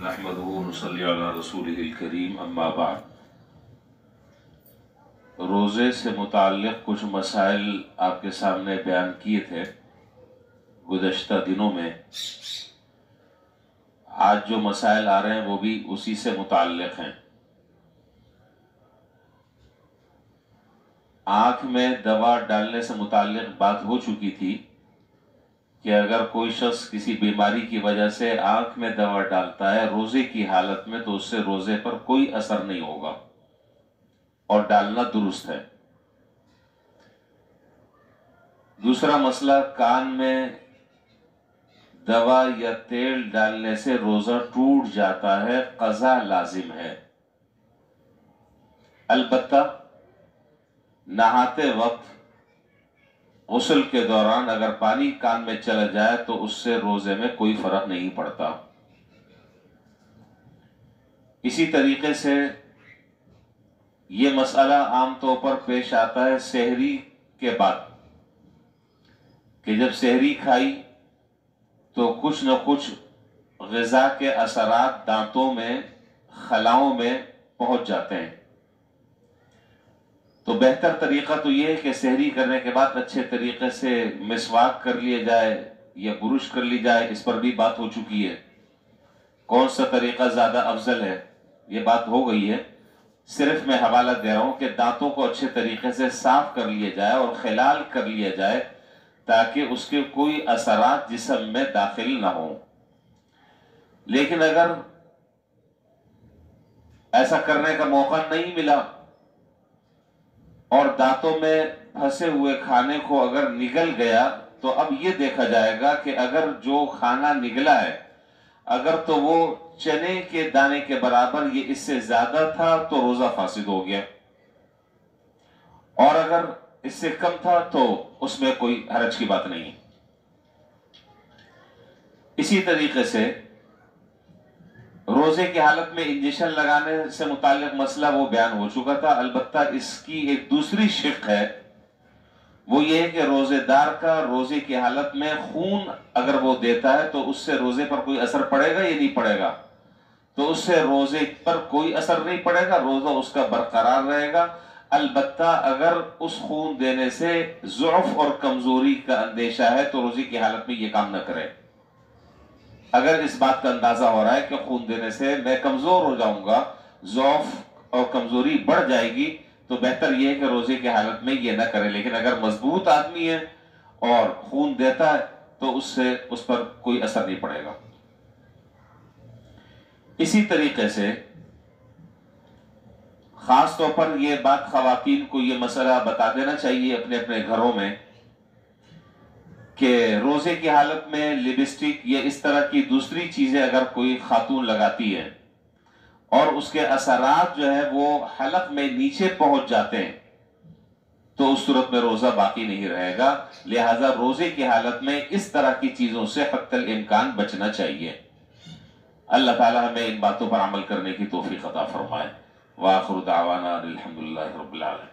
नहमदुहु व नसल्ली अला रसूलिहिल करीम, अम्मा बाद। रोज़े से मुताल्लिक़ कुछ मसाइल आपके सामने बयान किए थे गुज़श्ता दिनों में। आज जो मसाइल आ रहे हैं वो भी उसी से मुताल्लिक़ हैं। आँख में दवा डालने से मुताल्लिक़ बात हो चुकी थी कि अगर कोई शख्स किसी बीमारी की वजह से आँख में दवा डालता है रोज़े की हालत में, तो उससे रोज़े पर कोई असर नहीं होगा और डालना दुरुस्त है। दूसरा मसला, कान में दवा या तेल डालने से रोज़ा टूट जाता है, क़ज़ा लाजिम है। अलबत्ता नहाते वक्त गुस्ल के दौरान अगर पानी कान में चला जाए तो उससे रोज़े में कोई फ़र्क नहीं पड़ता। इसी तरीके से ये मसला आम तौर पर पेश आता है सहरी के बाद, कि जब सहरी खाई तो कुछ न कुछ ग़िज़ा के असरात दांतों में, खलाओं में पहुंच जाते हैं। तो बेहतर तरीका तो ये है कि सहरी करने के बाद अच्छे तरीके से मिसवाक कर लिया जाए या बुरुश कर ली जाए। इस पर भी बात हो चुकी है, कौन सा तरीका ज़्यादा अफजल है, ये बात हो गई है। सिर्फ मैं हवाला दे रहा हूँ कि दांतों को अच्छे तरीके से साफ कर लिया जाए और खिलाल कर लिया जाए ताकि उसके कोई असरात जिस्म में दाखिल ना हो। लेकिन अगर ऐसा करने का मौका नहीं मिला और दांतों में फंसे हुए खाने को अगर निगल गया, तो अब ये देखा जाएगा कि अगर जो खाना निगला है अगर तो वो चने के दाने के बराबर, ये इससे ज्यादा था, तो रोजा फासिद हो गया, और अगर इससे कम था तो उसमें कोई हरज की बात नहीं। इसी तरीके से रोजे की हालत में इंजेक्शन लगाने से मुताल्लिक मसला वो बयान हो चुका था। अलबत्ता इसकी एक दूसरी शिक है, वो ये है कि रोजेदार का रोजे की हालत में खून अगर वो देता है तो उससे रोजे पर कोई असर पड़ेगा या नहीं पड़ेगा? तो उससे रोजे पर कोई असर नहीं पड़ेगा, रोजा उसका बरकरार रहेगा। अलबत्ता अगर उस खून देने से ज़ुअफ़ और कमजोरी का अंदेशा है तो रोजे की हालत में ये काम न करे। अगर इस बात का अंदाजा हो रहा है कि खून देने से मैं कमजोर हो जाऊंगा, ज़ौफ और कमजोरी बढ़ जाएगी, तो बेहतर यह है कि रोजे की हालत में ये ना करे। लेकिन अगर मजबूत आदमी है और खून देता है तो उससे उस पर कोई असर नहीं पड़ेगा। इसी तरीके से खास तौर पर यह बात खवातीन को यह मसला बता देना चाहिए अपने अपने घरों में कि रोजे की हालत में लिपस्टिक या इस तरह की दूसरी चीजें अगर कोई खातून लगाती है और उसके असरात जो है वो हलक में नीचे पहुंच जाते हैं, तो उस सूरत में रोजा बाकी नहीं रहेगा। लिहाजा रोजे की हालत में इस तरह की चीजों से हत्तल इम्कान बचना चाहिए। अल्लाह ताला हमें इन बातों पर अमल करने की तौफीक अता फरमाए। व आखिरु दावाना अल्हम्दुलिल्लाहि रब्बिल आलमीन।